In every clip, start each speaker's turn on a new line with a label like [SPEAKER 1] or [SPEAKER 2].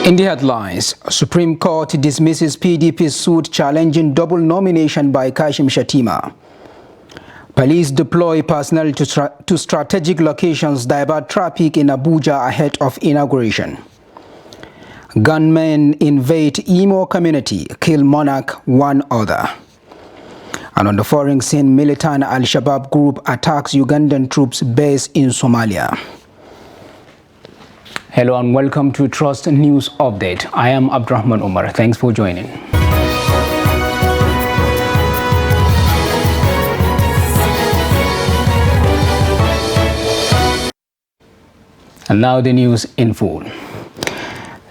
[SPEAKER 1] In the headlines, Supreme Court dismisses PDP's suit challenging double nomination by Kashim Shettima. Police deploy personnel to strategic locations divert traffic in Abuja ahead of inauguration. Gunmen invade Imo community, kill monarch, one other. And on the foreign scene, militant Al-Shabaab group attacks Ugandan troops based in Somalia. Hello and welcome to Trust News Update. I am Abdurrahman Umar. Thanks for joining. And now the news in full.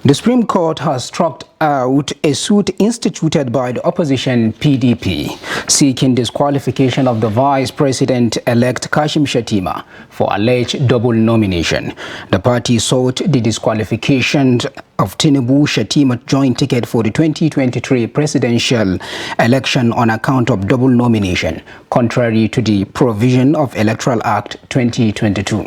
[SPEAKER 1] The Supreme Court has struck out a suit instituted by the opposition PDP seeking disqualification of the Vice President-elect Kashim Shettima for alleged double nomination. The party sought the disqualification of Tinubu-Shettima joint ticket for the 2023 presidential election on account of double nomination, contrary to the provision of Electoral Act 2022.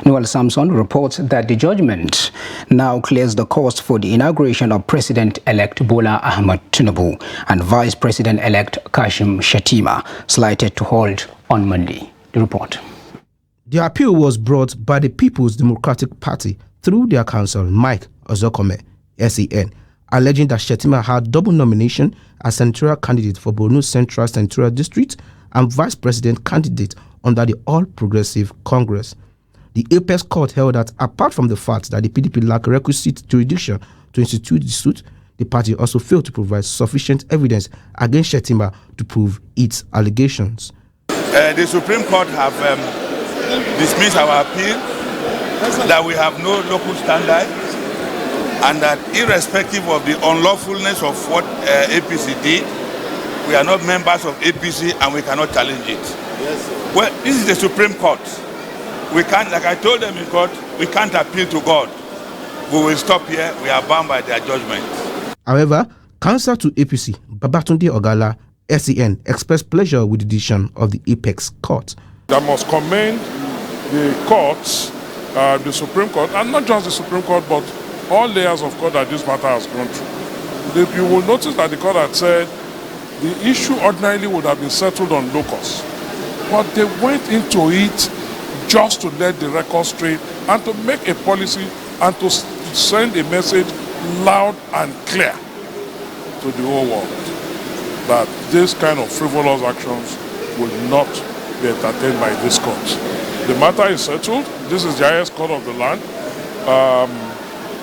[SPEAKER 1] Noel Samson reports that the judgment now clears the course for the inauguration of President-elect Bola Ahmed Tinubu and Vice President-elect Kashim Shettima, slated to hold on Monday. The report.
[SPEAKER 2] The appeal was brought by the People's Democratic Party through their counsel, Mike Ozokome, SEN, alleging that Shettima had double nomination as senatorial candidate for Borno Central Senatorial District and vice president candidate under the All Progressive Congress. The Apex Court held that apart from the fact that the PDP lacked requisite jurisdiction to institute the suit, the party also failed to provide sufficient evidence against Shettima to prove its allegations.
[SPEAKER 3] The Supreme Court have dismissed our appeal, that we have no local standard, and that irrespective of the unlawfulness of what APC did, we are not members of APC and we cannot challenge it. Yes, well, this is the Supreme Court. We can't, like I told them in court, we can't appeal to God. We will stop here. We are bound by their judgment.
[SPEAKER 2] However, counsel to APC, Babatunde Ogala, SEN, expressed pleasure with the decision of the Apex Court.
[SPEAKER 4] I must commend the courts, the Supreme Court, and not just the Supreme Court, but all layers of court that this matter has gone through. You will notice that the court had said the issue ordinarily would have been settled on locus, but they went into it just to let the record straight and to make a policy and to send a message loud and clear to the whole world that this kind of frivolous actions will not be entertained by this court. The matter is settled. This is the highest court of the land.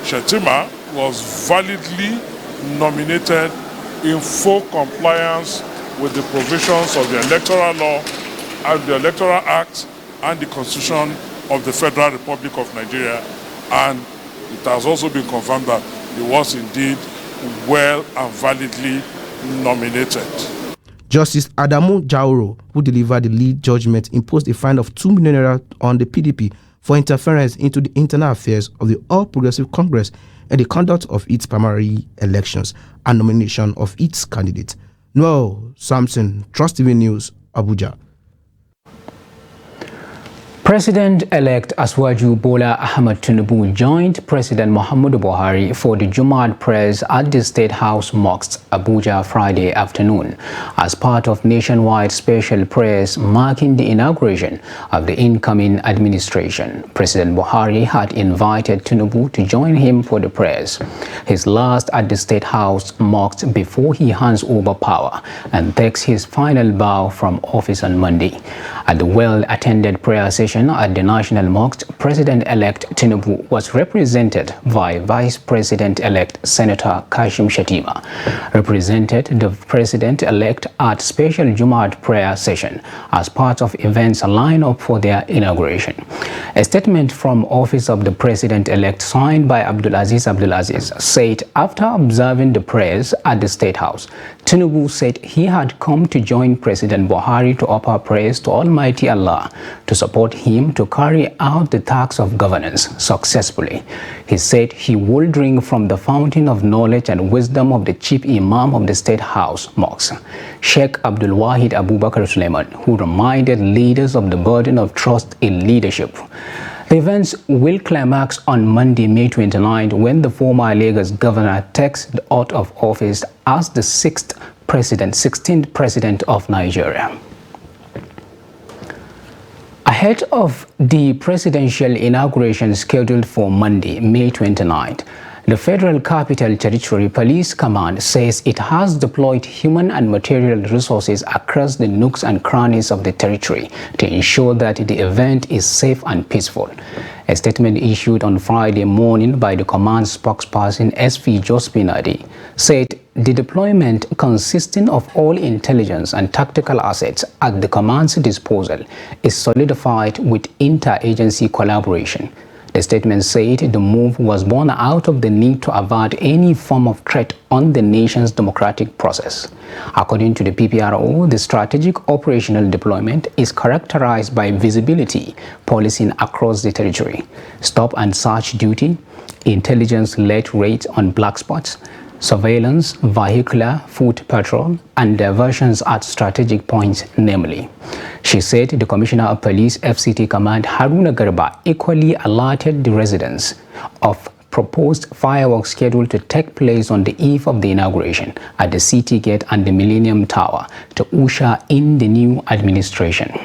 [SPEAKER 4] Shettima was validly nominated in full compliance with the provisions of the Electoral Law and the Electoral Act and the Constitution of the Federal Republic of Nigeria, and it has also been confirmed that he was indeed well and validly nominated.
[SPEAKER 2] Justice Adamu Jauro, who delivered the lead judgment, imposed a fine of 2 million naira on the PDP for interference into the internal affairs of the All Progressive Congress and the conduct of its primary elections and nomination of its candidate. Noel Samson, Trust TV News, Abuja.
[SPEAKER 1] President-elect Asiwaju Bola Ahmed Tinubu joined President Muhammadu Buhari for the Jumu'at prayers at the State House Mosque, Abuja, Friday afternoon, as part of nationwide special prayers marking the inauguration of the incoming administration. President Buhari had invited Tinubu to join him for the prayers, his last at the State House Mosque before he hands over power and takes his final bow from office on Monday. At the well-attended prayer session at the National Mosque, President-elect Tinubu was represented by Vice President-elect Senator Kashim Shettima, represented the President-elect at special Jumu'at prayer session as part of events lined up for their inauguration. A statement from Office of the President-elect signed by Abdulaziz said after observing the prayers at the State House, Tinubu said he had come to join President Buhari to offer praise to Almighty Allah to support him to carry out the task of governance successfully. He said he will drink from the fountain of knowledge and wisdom of the Chief Imam of the State House Mosque, Sheikh Abdul Wahid Abubakar Suleiman, who reminded leaders of the burden of trust in leadership. The events will climax on Monday, May 29, when the former Lagos governor takes the oath of office as the 16th president of Nigeria. Ahead of the presidential inauguration scheduled for Monday, May 29th, the Federal Capital Territory Police Command says it has deployed human and material resources across the nooks and crannies of the territory to ensure that the event is safe and peaceful. A statement issued on Friday morning by the command spokesperson SV Jospinadi said the deployment, consisting of all intelligence and tactical assets at the command's disposal, is solidified with inter-agency collaboration. The statement said the move was born out of the need to avert any form of threat on the nation's democratic process. According to the PPRO, the strategic operational deployment is characterized by visibility, policing across the territory, stop and search duty, intelligence-led raids on black spots, surveillance, vehicular, foot patrol, and diversions at strategic points, namely. She said the Commissioner of Police FCT Command Haruna Garba equally alerted the residents of proposed fireworks scheduled to take place on the eve of the inauguration at the City Gate and the Millennium Tower to usher in the new administration.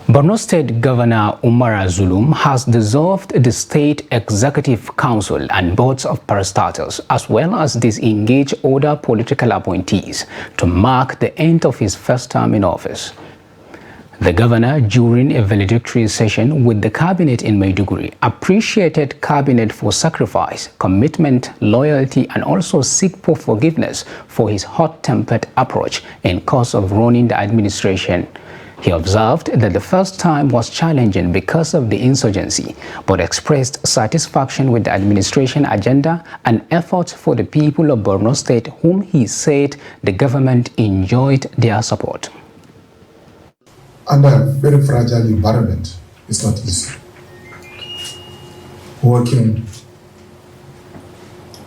[SPEAKER 1] Borno State Governor Umar Zulum has dissolved the State Executive Council and boards of parastatals, as well as disengaged other political appointees to mark the end of his first term in office. The governor, during a valedictory session with the cabinet in Maiduguri, appreciated cabinet for sacrifice, commitment, loyalty, and also seek for forgiveness for his hot-tempered approach in course of running the administration. He observed that the first time was challenging because of the insurgency, but expressed satisfaction with the administration agenda and efforts for the people of Borno State, whom he said the government enjoyed their support.
[SPEAKER 5] Under a very fragile environment, it's not easy. Working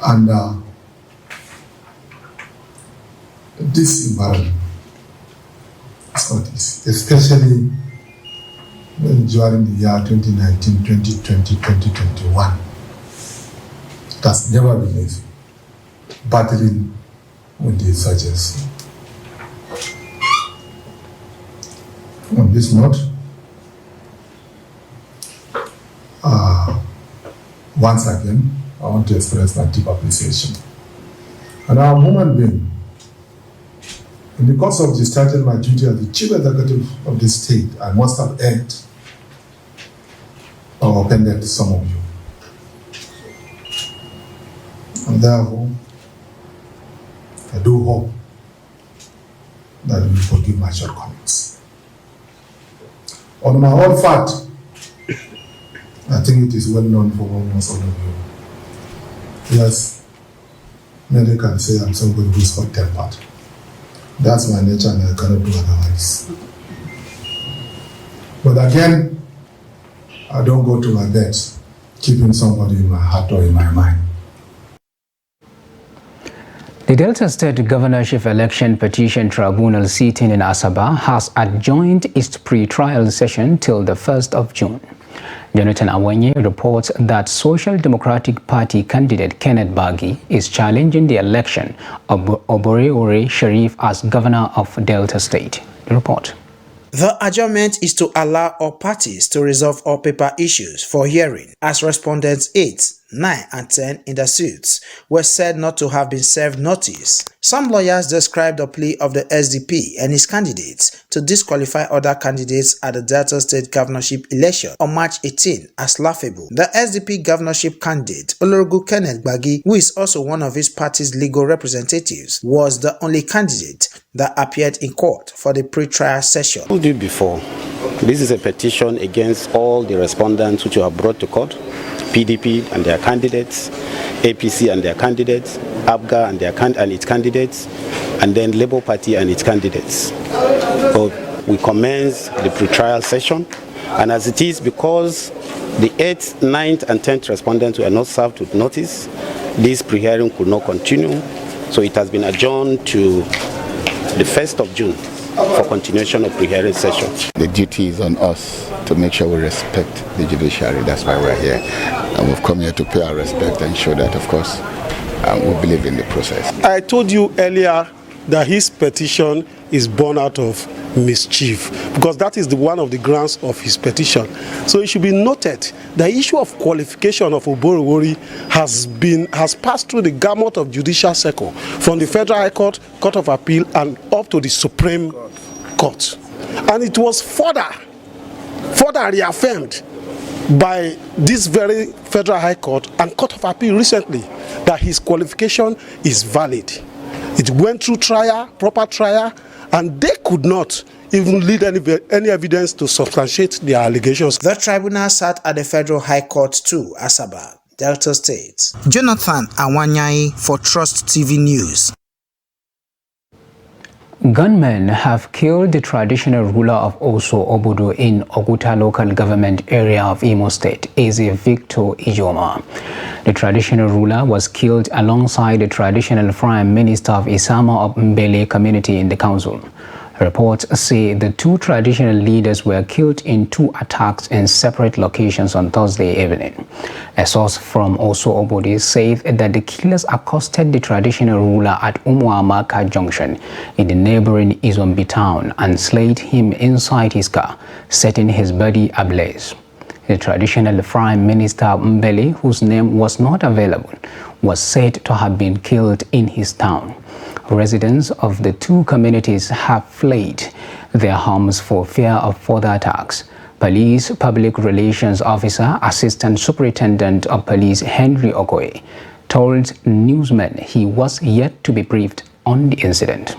[SPEAKER 5] under this environment, it's not easy, especially when during the year 2019, 2020, 2021. It has never been easy battling with the insurgency. On this note, once again, I want to express my deep appreciation. And I'm a human being. In the course of discharging my duty as the chief executive of this state, I must have erred or offended some of you. And therefore, I do hope that you will forgive my shortcomings. On my own fact, I think it is well known for almost all of you. Yes, many can say I'm somebody who is hot-tempered. That's my nature and I cannot do otherwise. But again, I don't go to my bed keeping somebody in my heart or in my mind.
[SPEAKER 1] The Delta State Governorship Election Petition Tribunal sitting in Asaba has adjourned its pre-trial session till the 1st of June. Jonathan Awanye reports that Social Democratic Party candidate Kenneth Bagi is challenging the election of Oboreore Sharif as governor of Delta State. The report.
[SPEAKER 6] The adjournment is to allow all parties to resolve all paper issues for hearing, as respondents 8, 9, and 10 in the suits were said not to have been served notice. Some lawyers described the plea of the SDP and its candidates to disqualify other candidates at the Delta State governorship election on March 18 as laughable. The SDP governorship candidate, Olorogu Kenneth Bagi, who is also one of his party's legal representatives, was the only candidate that appeared in court for the pre-trial session.
[SPEAKER 7] I told you before, this is a petition against all the respondents which you have brought to court. PDP and their candidates, APC and their candidates, ABGA and its candidates, and then Labour Party and its candidates. So we commence the pre-trial session, and as it is, because the 8th, 9th, and 10th respondents were not served with notice, this pre-hearing could not continue, so it has been adjourned to the 1st of June for continuation of pre-hearing session.
[SPEAKER 8] The duty is on us to make sure we respect the judiciary. That's why we're here. And we've come here to pay our respect and show that, of course, we believe in the process.
[SPEAKER 9] I told you earlier that his petition is born out of mischief, because that is one of the grounds of his petition. So it should be noted the issue of qualification of Oborowori has passed through the gamut of judicial circle, from the Federal High Court, Court of Appeal, and up to the Supreme Court. And it was further reaffirmed by this very Federal High Court and Court of Appeal recently that his qualification is valid. It went through trial, proper trial, and they could not even lead any evidence to substantiate their allegations.
[SPEAKER 6] The tribunal sat at the Federal High Court too, Asaba, Delta State. Jonathan Awanyai for Trust TV News.
[SPEAKER 1] Gunmen have killed the traditional ruler of Oso Obodo in Oguta local government area of Imo State, Eze Victor Ijoma. The traditional ruler was killed alongside the traditional prime minister of Isama of Mbele community in the council. Reports say the two traditional leaders were killed in two attacks in separate locations on Thursday evening. A source from Oso Obodi said that the killers accosted the traditional ruler at Umuamaka Junction in the neighboring Izombi town and slayed him inside his car, setting his body ablaze. The traditional prime minister Mbele, whose name was not available, was said to have been killed in his town. Residents of the two communities have fled their homes for fear of further attacks. Police Public Relations Officer, Assistant Superintendent of Police Henry Okoye, told newsmen he was yet to be briefed on the incident.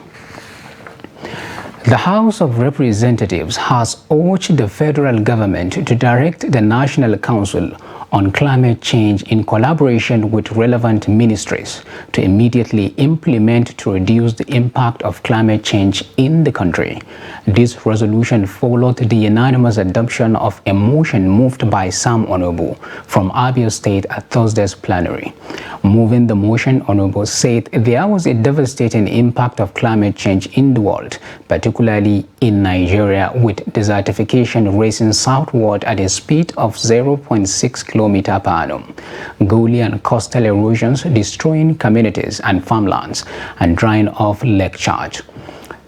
[SPEAKER 1] The House of Representatives has urged the federal government to direct the National Council on Climate Change in collaboration with relevant ministries to immediately implement to reduce the impact of climate change in the country. This resolution followed the unanimous adoption of a motion moved by Sam Onobu from Abia State at Thursday's plenary. Moving the motion, Onobu said there was a devastating impact of climate change in the world, particularly in Nigeria, with desertification racing southward at a speed of 0.6 kilometers per annum, gully and coastal erosions destroying communities and farmlands, and drying off Lake Chad.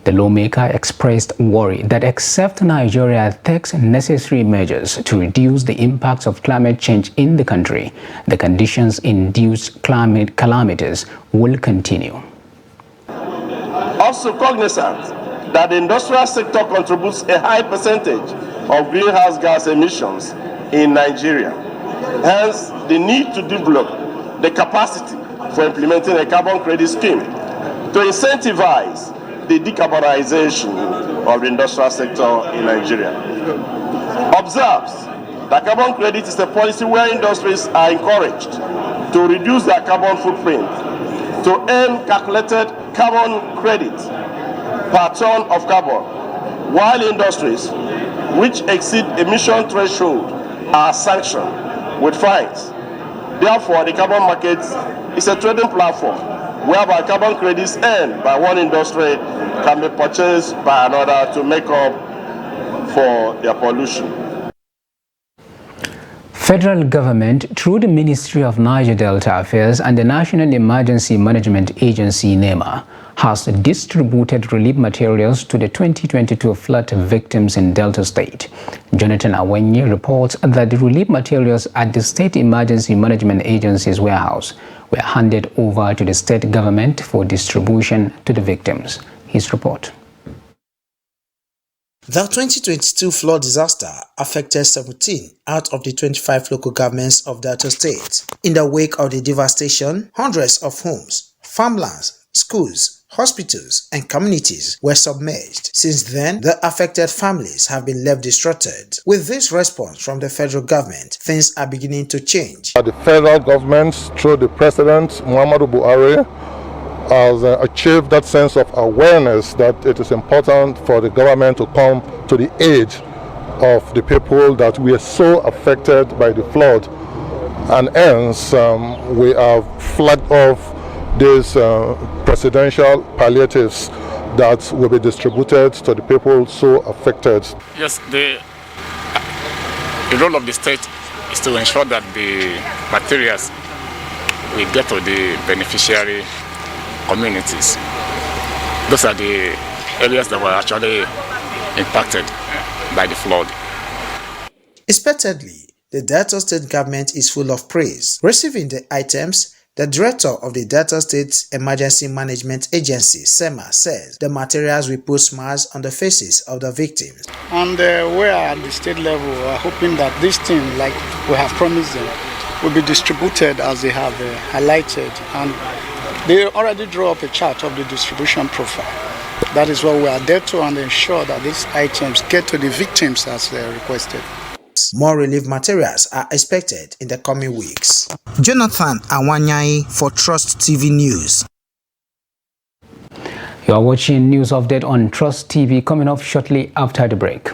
[SPEAKER 1] The lawmaker expressed worry that except Nigeria takes necessary measures to reduce the impacts of climate change in the country, the conditions-induced climate calamities will continue.
[SPEAKER 10] Also cognizant that the industrial sector contributes a high percentage of greenhouse gas emissions in Nigeria. Hence, the need to develop the capacity for implementing a carbon credit scheme to incentivize the decarbonization of the industrial sector in Nigeria. Observes that carbon credit is a policy where industries are encouraged to reduce their carbon footprint to earn calculated carbon credit per ton of carbon, while industries which exceed emission threshold are sanctioned with fines. Therefore, the carbon market is a trading platform whereby carbon credits earned by one industry can be purchased by another to make up for their pollution.
[SPEAKER 1] Federal government, through the Ministry of Niger Delta Affairs and the National Emergency Management Agency, NEMA, has distributed relief materials to the 2022 flood victims in Delta State. Jonathan Awenye reports that the relief materials at the State Emergency Management Agency's warehouse were handed over to the state government for distribution to the victims. His report.
[SPEAKER 6] The 2022 flood disaster affected 17 out of the 25 local governments of Delta State. In the wake of the devastation, hundreds of homes, farmlands, schools, hospitals, and communities were submerged. Since then, the affected families have been left distraught. With this response from the federal government, things are beginning to change.
[SPEAKER 11] The federal government, through the President Muhammadu Buhari, has achieved that sense of awareness that it is important for the government to come to the aid of the people that were so affected by the flood. And hence, we have flagged off these presidential palliatives that will be distributed to the people so affected.
[SPEAKER 12] Yes, the The role of the state is to ensure that the materials will get to the beneficiary communities. Those are the areas that were actually impacted by the flood.
[SPEAKER 6] Expectedly, the Delta State government is full of praise. Receiving the items, the director of the Delta State Emergency Management Agency, SEMA, says the materials will put smiles on the faces of the victims.
[SPEAKER 13] And we are at the state level hoping that this thing, like we have promised them, will be distributed as they have highlighted. And they already draw up a chart of the distribution profile. That is what we are there to, and ensure that these items get to the victims as requested.
[SPEAKER 6] More relief materials are expected in the coming weeks. Jonathan Awanyai for Trust TV News.
[SPEAKER 1] You are watching News Update on Trust TV, coming up shortly after the break.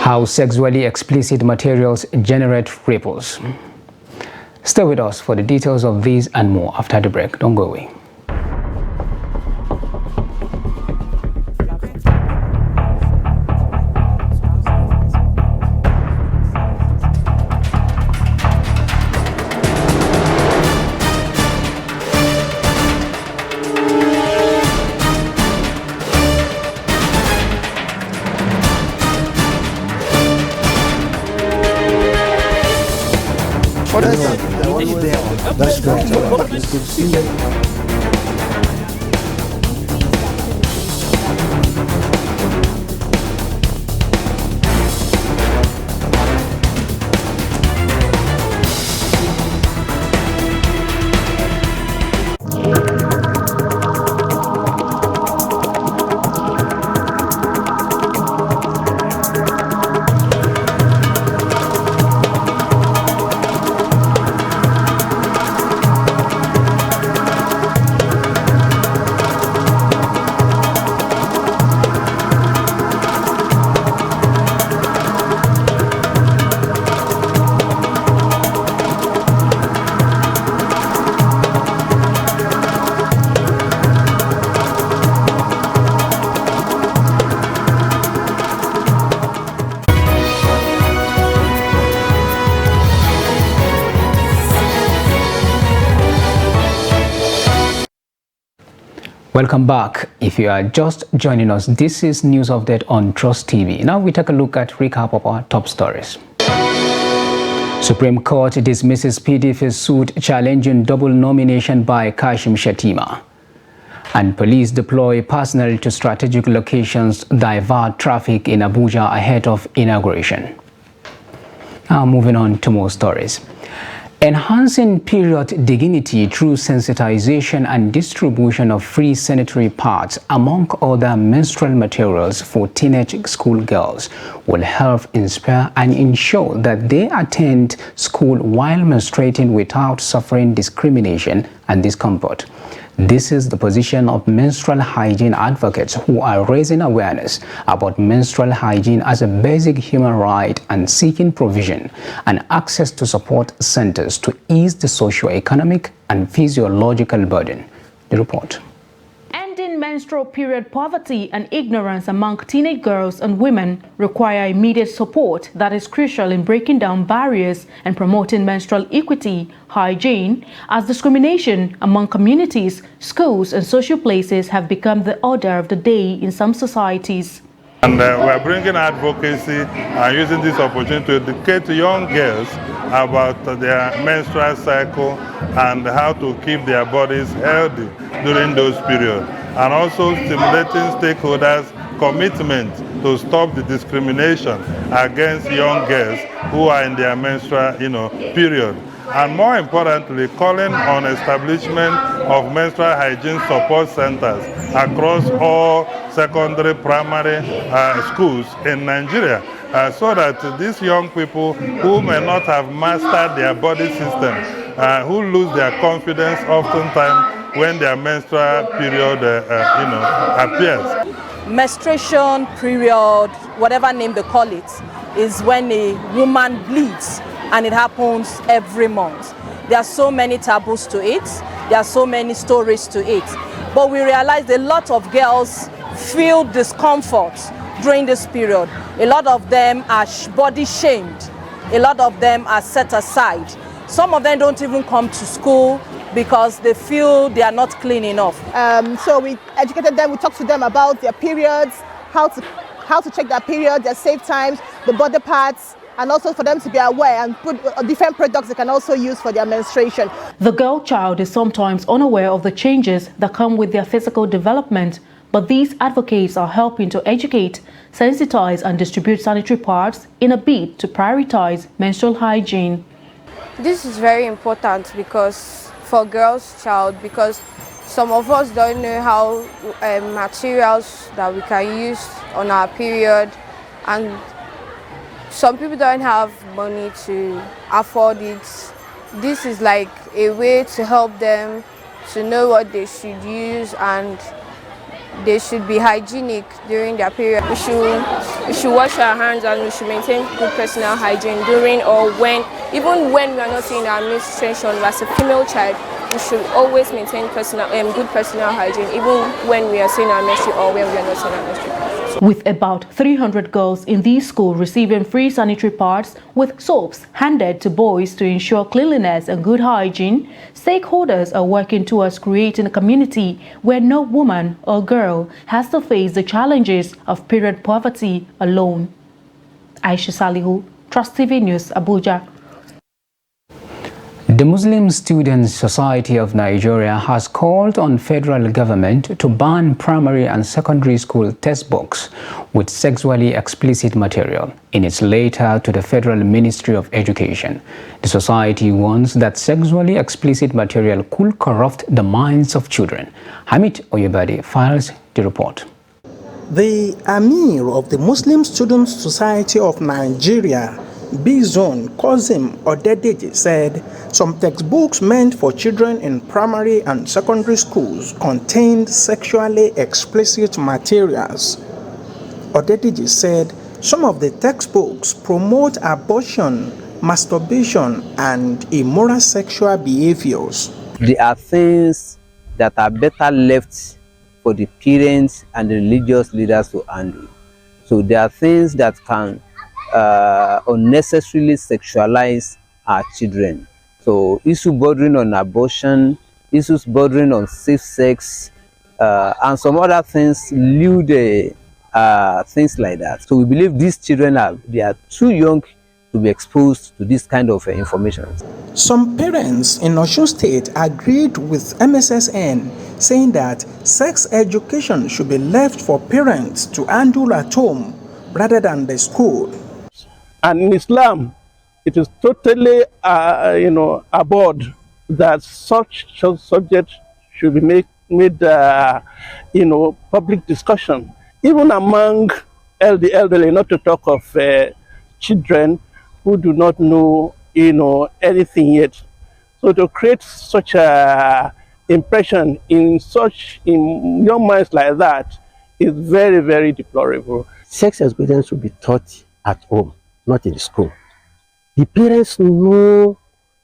[SPEAKER 1] How sexually explicit materials generate ripples. Stay with us for the details of these and more after the break. Don't go away.
[SPEAKER 14] That's great. It's good to see you.
[SPEAKER 1] Welcome back. If you are just joining us, this is News Update on Trust TV. Now we take a look at recap of our top stories. Supreme Court dismisses PDP's suit challenging double nomination by Kashim Shettima. And police deploy personnel to strategic locations, divert traffic in Abuja ahead of inauguration. Now moving on to more stories. Enhancing period dignity through sensitization and distribution of free sanitary pads, among other menstrual materials for teenage schoolgirls, will help inspire and ensure that they attend school while menstruating without suffering discrimination and discomfort. This is the position of menstrual hygiene advocates who are raising awareness about menstrual hygiene as a basic human right and seeking provision and access to support centers to ease the socio-economic and physiological burden. The report.
[SPEAKER 15] Ending menstrual period poverty and ignorance among teenage girls and women require immediate support that is crucial in breaking down barriers and promoting menstrual equity, hygiene, as discrimination among communities, schools and social places have become the order of the day in some societies.
[SPEAKER 16] And we are bringing advocacy and using this opportunity to educate young girls about their menstrual cycle and how to keep their bodies healthy during those periods. And also stimulating stakeholders' commitment to stop the discrimination against young girls who are in their menstrual period. And more importantly, calling on establishment of menstrual hygiene support centers across all secondary, primary schools in Nigeria, so that these young people who may not have mastered their body system, who lose their confidence oftentimes when their menstrual period appears.
[SPEAKER 17] Menstruation period, whatever name they call it, is when a woman bleeds, and it happens every month. There are so many taboos to it, there are so many stories to it, but we realize a lot of girls feel discomfort during this period. A lot of them are body shamed. A lot of them are set aside. Some of them don't even come to school because they feel they are not clean enough.
[SPEAKER 18] So we educated them, we talked to them about their periods, how to check their period, their safe times, the body parts, and also for them to be aware and put different products they can also use for their menstruation.
[SPEAKER 15] The girl child is sometimes unaware of the changes that come with their physical development, but these advocates are helping to educate, sensitize and distribute sanitary pads in a bid to prioritize menstrual hygiene.
[SPEAKER 19] This is very important because for girls child, because some of us don't know how materials that we can use on our period, and some people don't have money to afford it. This is like a way to help them to know what they should use, and they should be hygienic during their period. We should wash our hands and we should maintain good personal hygiene during or when, even when we are not in our menstruation. As a female child, we should always maintain good personal hygiene, even when we are seeing our menstruation or when we are not seeing our menstruation.
[SPEAKER 15] With about 300 girls in these schools receiving free sanitary pads with soaps handed to boys to ensure cleanliness and good hygiene, stakeholders are working towards creating a community where no woman or girl has to face the challenges of period poverty alone. Aisha Salihu, Trust TV News, Abuja.
[SPEAKER 1] The Muslim Students Society of Nigeria has called on federal government to ban primary and secondary school textbooks with sexually explicit material in its letter to the Federal Ministry of Education. The society warns that sexually explicit material could corrupt the minds of children. Hamid Oyebade files the report.
[SPEAKER 20] The Amir of the Muslim Students Society of Nigeria, B-Zone Kozim Odedeji, said some textbooks meant for children in primary and secondary schools contained sexually explicit materials. Odedeji said some of the textbooks promote abortion, masturbation, and immoral sexual behaviors.
[SPEAKER 21] There are things that are better left for the parents and the religious leaders to handle. So there are things that can unnecessarily sexualize our children. So issues bordering on abortion, issues bordering on safe sex, and some other things, lewd things like that. So we believe these children they are too young to be exposed to this kind of information.
[SPEAKER 20] Some parents in Osun State agreed with MSSN, saying that sex education should be left for parents to handle at home rather than the school.
[SPEAKER 22] And in Islam, it is totally, abhorred that such subject should be made public discussion, even among the elderly, not to talk of children who do not know, anything yet. So to create such a impression in young minds like that is very, very deplorable.
[SPEAKER 23] Sex education should be taught at home, not in the school. The parents know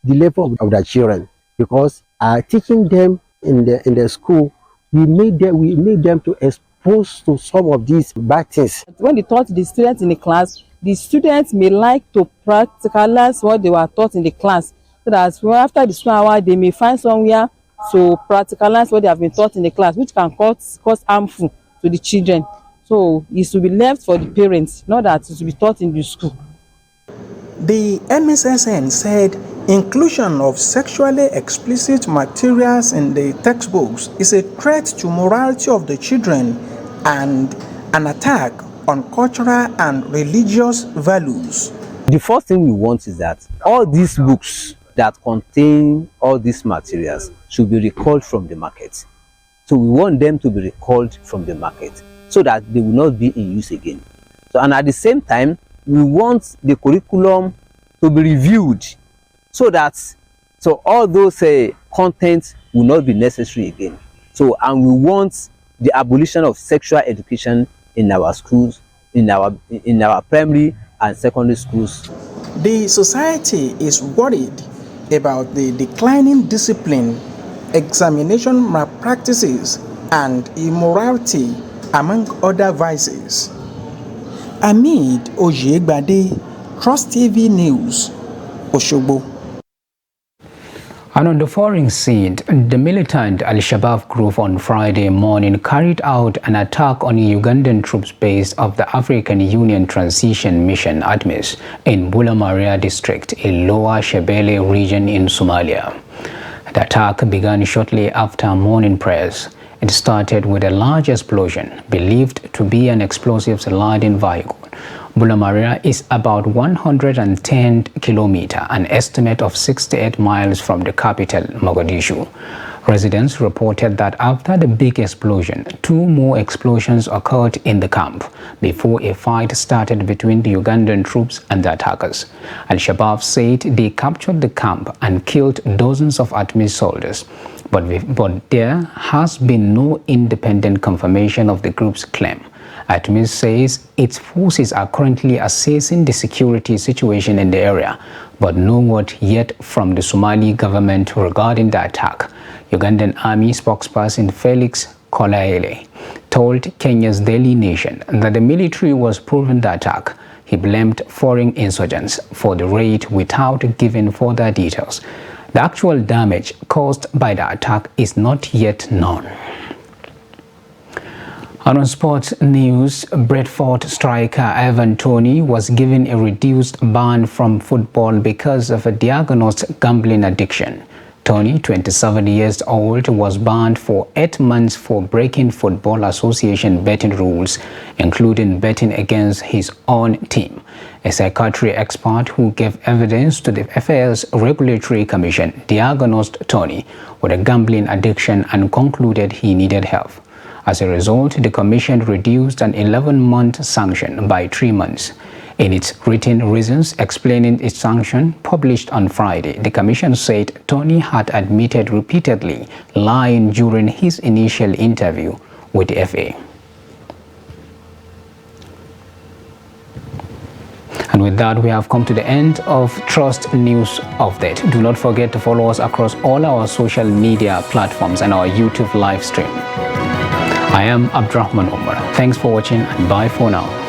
[SPEAKER 23] the level of their children, because teaching them in the school, we made them to expose to some of these bad things.
[SPEAKER 24] When they taught the students in the class, the students may like to practicalize what they were taught in the class, so that after the school hour they may find somewhere to practicalize what they have been taught in the class, which can cause harmful to the children. So it should be left for the parents, not that it should be taught in the school.
[SPEAKER 20] The MSSN said inclusion of sexually explicit materials in the textbooks is a threat to morality of the children and an attack on cultural and religious values.
[SPEAKER 21] The first thing we want is that all these books that contain all these materials should be recalled from the market. So we want them to be recalled from the market so that they will not be in use again. So, and at the same time, we want the curriculum to be reviewed so all those contents will not be necessary again. So, and we want the abolition of sexual education in our schools, in our primary and secondary schools.
[SPEAKER 20] The society is worried about the declining discipline, examination malpractices, and immorality, among other vices. Hamid Ojegbade, Trust TV News, Osogbo.
[SPEAKER 1] And on the foreign scene, the militant Al-Shabaab group on Friday morning carried out an attack on a Ugandan troops base of the African Union Transition Mission ATMIS in Bulamaria district in Lower Shebele region in Somalia. The attack began shortly after morning prayers. It started with a large explosion, believed to be an explosives-laden vehicle. Bulamaria is about 110 kilometers, an estimate of 68 miles from the capital, Mogadishu. Residents reported that after the big explosion, 2 more explosions occurred in the camp before a fight started between the Ugandan troops and the attackers. Al-Shabaab said they captured the camp and killed dozens of ATMIS soldiers, but there has been no independent confirmation of the group's claim. ATMIS says its forces are currently assessing the security situation in the area, but no word yet from the Somali government regarding the attack. Ugandan Army spokesperson Felix Kolaele told Kenya's Daily Nation that the military was proving the attack. He blamed foreign insurgents for the raid without giving further details. The actual damage caused by the attack is not yet known. And on sports news, Brentford striker Ivan Toney was given a reduced ban from football because of a diagnosed gambling addiction. Toney, 27 years old, was banned for 8 months for breaking Football Association betting rules, including betting against his own team. A psychiatry expert who gave evidence to the FA's Regulatory Commission diagnosed Toney with a gambling addiction and concluded he needed help. As a result, the Commission reduced an 11-month sanction by 3 months. In its written reasons explaining its sanction, published on Friday, the Commission said Toney had admitted repeatedly lying during his initial interview with the FA. And with that, we have come to the end of Trust News Update. Do not forget to follow us across all our social media platforms and our YouTube live stream. I am Abdurrahman Omar. Thanks for watching and bye for now.